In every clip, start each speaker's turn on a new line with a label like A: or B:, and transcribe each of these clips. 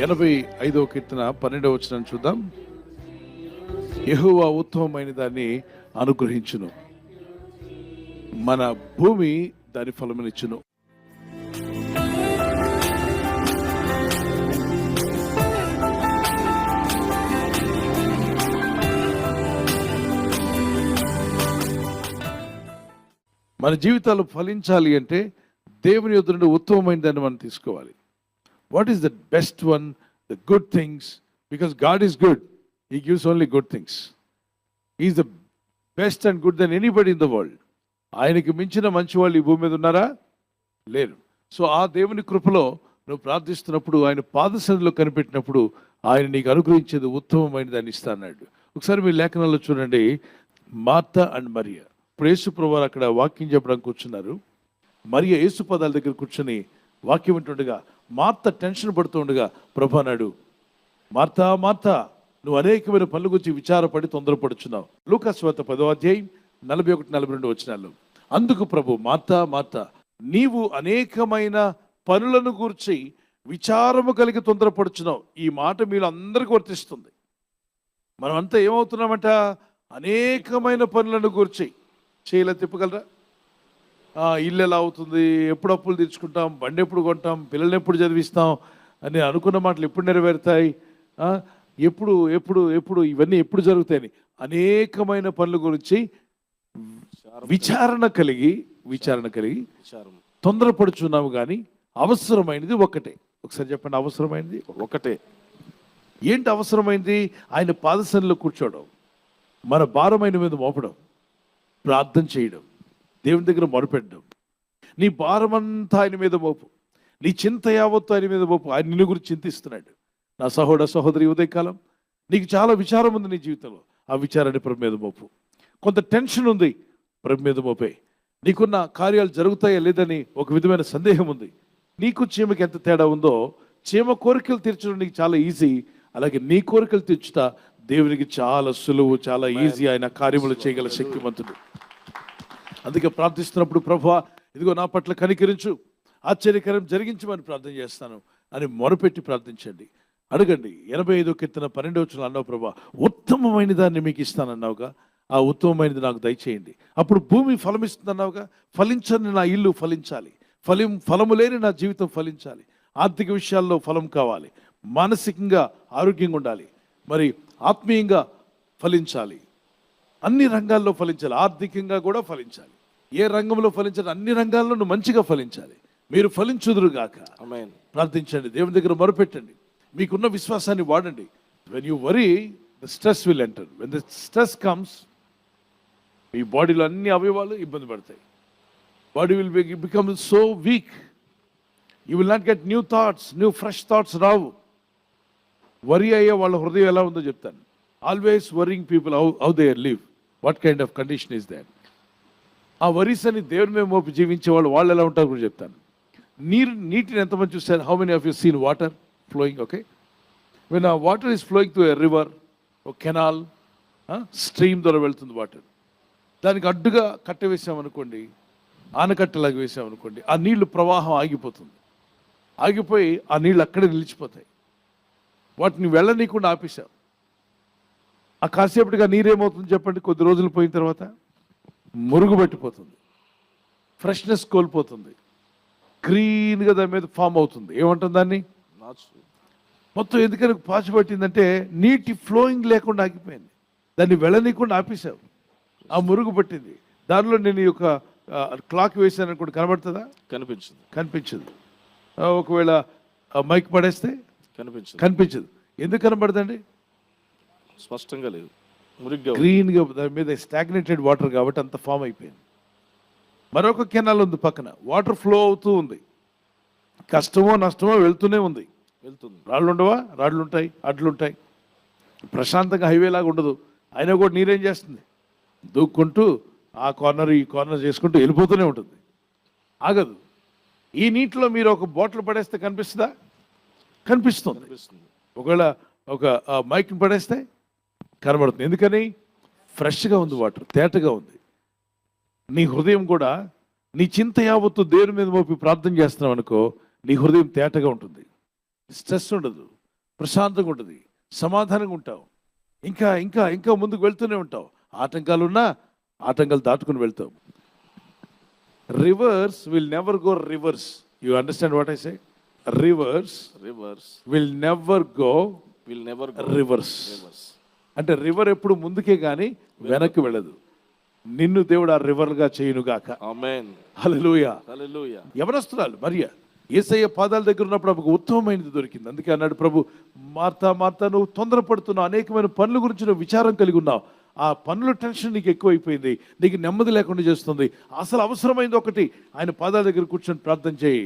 A: 85వ కీర్తన 12వ వచనం చూద్దాం. యెహోవా ఉత్తమమైన దాన్ని అనుగ్రహించును, మన భూమి దాని ఫలమునిచ్చును. మన జీవితాలు ఫలించాలి అంటే దేవుని యొద్ద నుండి ఉత్తమమైన దాన్ని మనం తీసుకోవాలి. What is the best one? The good things. Because God is good, he gives only good things. Is the best and good then anybody in the world. ఆయనకి మించిన మంచి వాళ్ళు ఈ భూమి మీద ఉన్నారా? లేరు. సో ఆ దేవుని కృపలో నువ్వు ప్రార్థిస్తున్నప్పుడు, ఆయన పాదసన్నిధిలో కనిపెట్టినప్పుడు ఆయన నీకు అనుగ్రహించేది ఉత్తమమైన దాన్ని ఇస్తా అన్నాడు. ఒకసారి మీ లేఖనాల్లో చూడండి, మార్తా అండ్ మరియా. ఇప్పుడు యేసు ప్రభువారు అక్కడ వాక్యం చెప్పడానికి కూర్చున్నారు. మరియా యేసు పదాల దగ్గర కూర్చొని వాక్యం వింటుండగా మార్తా టెన్షన్ పడుతూ ఉండగా ప్రభు అన్నాడు, మార్తా మార్తా, నువ్వు అనేకమైన పనుల గురించి విచారపడి తొందరపడుచున్నావు. లూకాసు వార్త 10వ అధ్యాయం 41-42 వచనాలు. అందుకు ప్రభు, మార్తా మార్తా, నీవు అనేకమైన పనులను గూర్చి విచారము కలిగి తొందరపడుచున్నావు. ఈ మాట మీరు అందరికీ వర్తిస్తుంది. మనమంతా ఏమవుతున్నామంట? అనేకమైన పనులను గూర్చి. చేయలే తిప్పగలరా? ఇల్లు ఎలా అవుతుంది, ఎప్పుడు అప్పులు తీర్చుకుంటాం, బండి ఎప్పుడు కొంటాం, పిల్లల్ని ఎప్పుడు చదివిస్తాం అని అనుకున్న మాటలు ఎప్పుడు నెరవేరుతాయి, ఎప్పుడు ఎప్పుడు ఎప్పుడు ఇవన్నీ ఎప్పుడు జరుగుతాయని అనేకమైన పనుల గురించి విచారణ కలిగి తొందరపడుచున్నాము. కానీ అవసరమైనది ఒకటే. ఒకసారి చెప్పండి, అవసరమైనది ఒకటే. ఏంటి అవసరమైనది? ఆయన పాదసన్నిధిలో కూర్చోవడం, మన భారమైన మీద మోపడం, ప్రార్థన చేయడం, దేవుని దగ్గర మొరపెట్టడం. నీ భారమంతా ఆయన మీద మోపు, నీ చింత యావత్తు ఆయన మీద మోపు. ఆయన నిన్ను గురించి చింతిస్తున్నాడు. నా సహోదరి, ఉదయకాలం నీకు చాలా విచారం ఉంది నీ జీవితంలో. ఆ విచారాన్ని ప్రభు మీద మోపు. కొంత టెన్షన్ ఉంది, ప్రభు మీద మోపే. నీకున్న కార్యాలు జరుగుతాయా లేదని ఒక విధమైన సందేహం ఉంది. నీకు చీమకి ఎంత తేడా ఉందో, చీమ కోరికలు తీర్చడం నీకు చాలా ఈజీ, అలాగే నీ కోరికలు తీర్చుట దేవునికి చాలా సులువు, చాలా ఈజీ. ఆయన కార్యములు చేయగల శక్తిమంతుడు. అందుకే ప్రార్థిస్తున్నప్పుడు, ప్రభువా ఇదిగో నా పట్ల కనికరించు, ఆశ్చర్యకరం జరిగించమని ప్రార్థన చేస్తాను అని మొరపెట్టి ప్రార్థించండి. అడగండి. 85వ కీర్తన 12వ వచనం అన్నావు, ప్రభువా ఉత్తమమైన దాన్ని మీకు ఇస్తానన్నావుగా, ఆ ఉత్తమమైనది నాకు దయచేయండి. అప్పుడు భూమి ఫలమిస్తుందన్నావుగా, ఫలించని నా ఇల్లు ఫలించాలి, ఫలము లేని నా జీవితం ఫలించాలి. ఆర్థిక విషయాల్లో ఫలం కావాలి, మానసికంగా ఆరోగ్యంగా ఉండాలి, మరి ఆత్మీయంగా ఫలించాలి, అన్ని రంగాల్లో ఫలించాలి, ఆర్థికంగా కూడా ఫలించాలి. ఏ రంగంలో ఫలించాలి? అన్ని రంగాల్లో నువ్వు మంచిగా ఫలించాలి. మీరు ఫలించుదురుగాక. ఆమేన్. ప్రార్థించండి, దేవుని దగ్గర మొరపెట్టండి, మీకున్న విశ్వాసాన్ని వాడండి. When you worry, the stress will enter. When the stress comes, మీ బాడీలో అన్ని అవయవాలు ఇబ్బంది పడతాయి. Body will become so weak. You will not get new thoughts, fresh thoughts రావు. వరీ అయ్యే వాళ్ళ హృదయం ఎలా ఉందో చెప్తాను. Always worrying people, how they live, what kind of condition is that? ఆ వరీస్ అని దేవుని మీద మోపి జీవించే వాళ్ళు ఎలా ఉంటారు కూడా చెప్తాను. నీటిని ఎంతమంది చూస్తారు? How many of you seen water flowing? Okay, when ఆ water is flowing to a river, or canal, stream ద్వారా వెళ్తుంది వాటర్. దానికి అడ్డుగా కట్ట వేసామనుకోండి, ఆనకట్టలాగా వేసామనుకోండి, ఆ నీళ్లు ప్రవాహం ఆగిపోతుంది. ఆగిపోయి ఆ నీళ్ళు అక్కడే నిలిచిపోతాయి. వాటిని వెళ్ళనీయకుండా ఆపేశాం. ఆ కాసేపటిగా నీరేమవుతుంది చెప్పండి? కొద్ది రోజులు పోయిన తర్వాత మురుగు పట్టిపోతుంది, ఫ్రెష్నెస్ కోల్పోతుంది, గ్రీన్గా దాని మీద ఫామ్ అవుతుంది. ఏమంటుంది దాన్ని? మొత్తం ఎందుకని పాచి పట్టిందంటే నీటి ఫ్లోయింగ్ లేకుండా ఆగిపోయింది. దాన్ని వెళ్ళనీయకుండా ఆపేశావు, ఆ మురుగు పట్టింది. దానిలో నేను ఈ యొక్క క్లాక్ వేసాను అనుకోండి, కనబడుతుందా? కనిపించదు. ఒకవేళ మైక్ పడేస్తే కనిపించదు. ఎందుకు కనబడదండి?
B: స్పష్టంగా లేదు, మురిగ్గా
A: గ్రీన్గా దాని మీద స్టాగ్నేటెడ్ వాటర్ కాబట్టి అంత ఫామ్ అయిపోయింది. మరొక కెనాల్ ఉంది పక్కన, వాటర్ ఫ్లో అవుతూ ఉంది. కష్టమో నష్టమో వెళ్తూనే ఉంది. రాళ్ళు ఉండవా? రాళ్ళు ఉంటాయి, అడ్లు ఉంటాయి. ప్రశాంతంగా హైవే లాగా ఉండదు. అయినా కూడా నీరేం చేస్తుంది? దూక్కుంటూ ఆ కార్నర్ ఈ కార్నర్ చేసుకుంటూ వెళ్ళిపోతూనే ఉంటుంది, ఆగదు. ఈ నీటిలో మీరు ఒక బాటిల్ పడేస్తే కనిపిస్తుందా? కనిపిస్తుంది. ఒకవేళ ఒక మైక్ని పడేస్తే కనబడుతుంది. ఎందుకని? ఫ్రెష్గా ఉంది వాటర్, తేటగా ఉంది. నీ హృదయం కూడా నీ చింత యావత్తు దేవుని మీద మోపి ప్రార్థన చేస్తున్నావు అనుకో, నీ హృదయం తేటగా ఉంటుంది, స్ట్రెస్ ఉండదు, ప్రశాంతంగా ఉంటుంది, సమాధానంగా ఉంటావు, ఇంకా ఇంకా ఇంకా ముందుకు వెళ్తూనే ఉంటావు. ఆటంకాలు ఉన్నా ఆటంకాలు దాటుకుని వెళ్తావు. Reverse will never go reverse. You understand what I say? Reverse
B: reverse
A: will never go
B: will never
A: reverse.
B: Reverse.
A: అంటే రివర్ ఎప్పుడు ముందుకే కానీ వెనక్కి వెళ్ళదు. నిన్ను దేవుడు ఆ రివర్గా చేయునుగాక.
B: ఆమేన్.
A: హల్లెలూయా.
B: హల్లెలూయా.
A: యవనస్తురాలు మరియ యేసయ్య పాదాల దగ్గర ఉన్నప్పుడు ఆమెకు ఉత్తమమైనది దొరికింది. అందుకే అన్నాడు ప్రభు, మార్తా మార్తా నువ్వు తొందరపడుతున్నావు, అనేకమైన పనుల గురించి నువ్వు విచారం కలిగి ఉన్నావు, ఆ పనుల టెన్షన్ నీకు ఎక్కువైపోయింది, నీకు నెమ్మది లేకుండా చేస్తుంది. అసలు అవసరమైంది ఒకటి, ఆయన పాదాల దగ్గర కూర్చొని ప్రార్థన చేయి.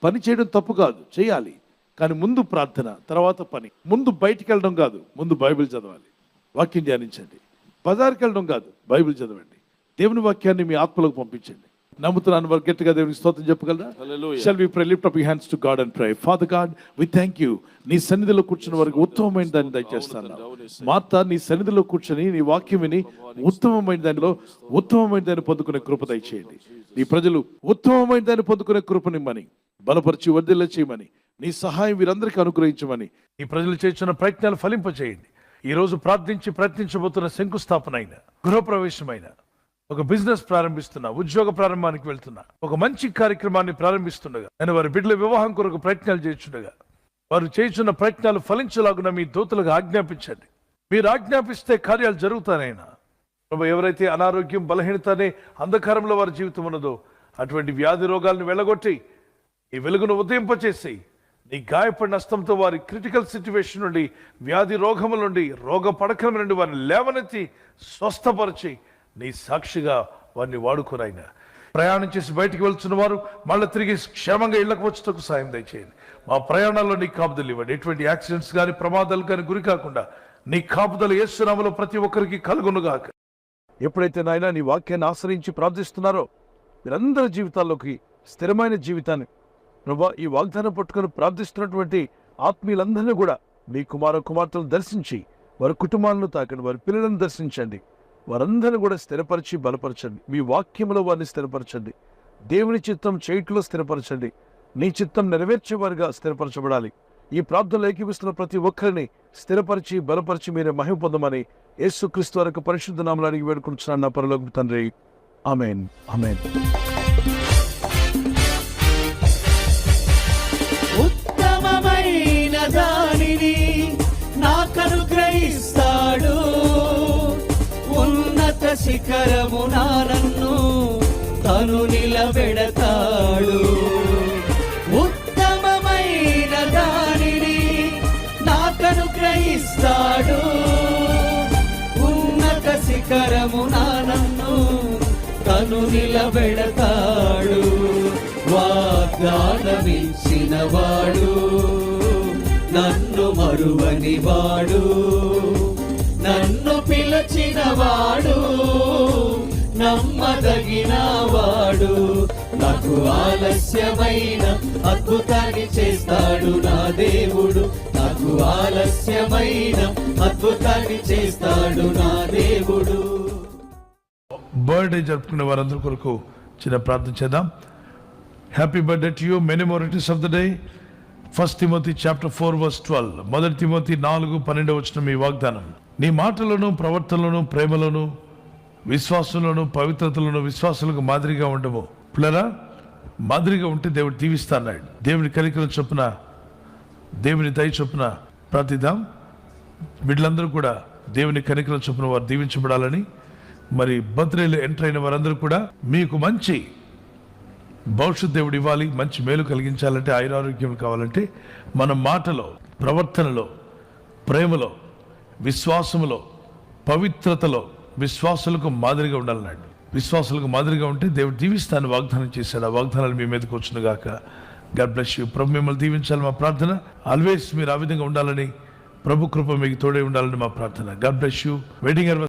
A: పని చేయడం తప్పు కాదు, చేయాలి, కానీ ముందు ప్రార్థన, తర్వాత పని. ముందు బయటికి వెళ్ళడం కాదు, ముందు బైబిల్ చదవాలి, వాక్యం ధ్యానించండి. బజార్కి వెళ్ళడం కాదు, బైబిల్ చదవండి. దేవుని వాక్యాన్ని మీ ఆత్మలకు పంపించండి. నమ్ముతున్నాను వారు గట్టిగా దేవునికి స్తోత్రం చెప్పగలరా?
B: హల్లెలూయా.
A: Shall we pray? Lift up your hands to God and pray. Father God, we thank you. నీ సన్నిధిలో కూర్చున్న వారికి ఉత్తమమైన దాన్ని దయచేస్తాను. మార్తా నీ సన్నిధిలో కూర్చొని నీ వాక్యం విని ఉత్తమమైన దాన్ని పొందుకునే కృప దయచేయండి. నీ ప్రజలు ఉత్తమమైన దాన్ని పొందుకునే కృపనిమ్మని, బలపరిచి వర్ధిల్ల చేయమని, నీ సహాయం వీరందరికీ అనుగ్రహించమని, ఈ ప్రజలు చేస్తున్న ప్రయత్నాలు ఫలింపచేయండి. ఈ రోజు ప్రయత్నించబోతున్న శంకుస్థాపన అయిన, గృహప్రవేశమైన, ఒక బిజినెస్ ప్రారంభిస్తున్నా, ఉద్యోగ ప్రారంభానికి వెళ్తున్నా, ఒక మంచి కార్యక్రమాన్ని ప్రారంభిస్తుండగా, నేను వారి బిడ్డల వివాహం కొరకు ప్రయత్నాలు చేస్తుండగా, వారు చేస్తున్న ప్రయత్నాలు ఫలించలాగున మీ దూతలకు ఆజ్ఞాపించండి. మీరు ఆజ్ఞాపిస్తే కార్యాలు జరుగుతానైనా ప్రభు. ఎవరైతే అనారోగ్యం, బలహీనత అనే అంధకారంలో వారి జీవితం ఉన్నదో అటువంటి వ్యాధి రోగాలను వెళ్ళగొట్టి ఈ వెలుగును ఉదయింపచేసి, నీ గాయపడిన హస్తంతో వారి క్రిటికల్ సిచ్యువేషన్ నుండి, వ్యాధి రోగముల నుండి, రోగ పడకల నుండి వారిని లేవనెత్తి స్వస్థపరిచి నీ సాక్షిగా వారిని వాడుకోనైనా. ప్రయాణం చేసి బయటికి వెళ్తున్న వారు మళ్ళీ తిరిగి క్షేమంగా ఇళ్లకు వచ్చేందుకు సాయం దయచేయండి. మా ప్రయాణాల్లో నీ కాపుదలు ఇవ్వండి. ఎటువంటి యాక్సిడెంట్స్ కానీ ప్రమాదాలు కానీ గురి కాకుండా నీ కాపుదలు యేసు నామములో ప్రతి ఒక్కరికి కలుగునుగాక. ఎప్పుడైతే నాయనా నీ వాక్యాన్ని ఆశ్రయించి ప్రార్థిస్తున్నారో మీరందరి జీవితాల్లోకి స్థిరమైన జీవితాన్ని ప్రభా, ఈ వాగ్దానం పట్టుకొని ప్రార్థిస్తున్నటువంటి ఆత్మీయులందరినీ కూడా మీ కుమార్తెలను దర్శించి వారి కుటుంబాలను తాకండి, వారి పిల్లలను దర్శించండి, వారందరినీ కూడా స్థిరపరిచి బలపరచండి. మీ వాక్యంలో వారిని స్థిరపరచండి. దేవుని చిత్తం చేయట్లో స్థిరపరచండి. నీ చిత్తం నెరవేర్చేవారిగా స్థిరపరచబడాలి. ఈ ప్రార్థనలు ఏకీపిస్తున్న ప్రతి ఒక్కరిని స్థిరపరిచి బలపరిచి మీరే మహిమ పొందమని యేసుక్రీస్తు వారి పరిశుద్ధ నామములో అడిగి వేడుకుంటున్నాను నా పరలోకపు తండ్రి. ఆమేన్. ఆమేన్.
C: ఉత్తమమైన దానిని నాకనుగ్రహిస్తాడు, ఉన్నత శిఖరమున నన్ను తను నిలబెడతాడు. ఉత్తమమైన దానిని నాకనుగ్రహిస్తాడు, ఉన్నత శిఖరమున నన్ను తను నిలబెడతాడు. వాగ్దానమిచ్చిన వాడు, నన్ను మరువని వాడు, నన్ను పిలిచిన వాడు, నమ్మదగిన వాడు. నాకు ఆలస్యమైన అద్భుతాన్ని చేస్తాడు నా దేవుడు. నాకు ఆలస్యమైన అద్భుతాన్ని చేస్తాడు నా దేవుడు.
A: బర్త్డే జరుపుకునే వారందరి కొరకు చిన్న ప్రార్థన చేద్దాం. Happy birthday to you, many more returns of the day. 1 Timothy chapter 4 verse 12. 1 Timothy 4:12 వచ్చిన మీ వాగ్దానం, నీ మాటలను, ప్రవర్తనలను, ప్రేమలను, విశ్వాసంలోను, పవిత్రతలను విశ్వాసులకు మాదిరిగా ఉండము. పిల్లరా, మాదిరిగా ఉంటే దేవుడు దీవిస్తాన్నాడు. దేవుని కనికరం చొప్పున, దేవుని దయ చొప్పున ప్రార్థిద్దాం. వీళ్ళందరూ కూడా దేవుని కనికరం చొప్పున వారు దీవించబడాలని, మరి బర్త్డేలో ఎంటర్ అయిన వారందరూ కూడా మీకు మంచి భవిష్యత్ దేవుడు ఇవ్వాలి, మంచి మేలు కలిగించాలంటే, ఆయురారోగ్యం కావాలంటే మన మాటలో, ప్రవర్తనలో, ప్రేమలో, విశ్వాసములో, పవిత్రతలో విశ్వాసులకు మాదిరిగా ఉండాలన్నాడు. విశ్వాసులకు మాదిరిగా ఉంటే దేవుడు దీవిస్తాను వాగ్దానం చేశాడు. ఆ వాగ్దానాలు మీ మీదకి వచ్చును గాక. God bless you. ప్రభు మిమ్మల్ని దీవించాలి మా ప్రార్థన. ఆల్వేస్ మీరు ఆ విధంగా ఉండాలని, ప్రభు కృప మీకు తోడే ఉండాలని మా ప్రార్థన. God bless you. వెడ్డింగ్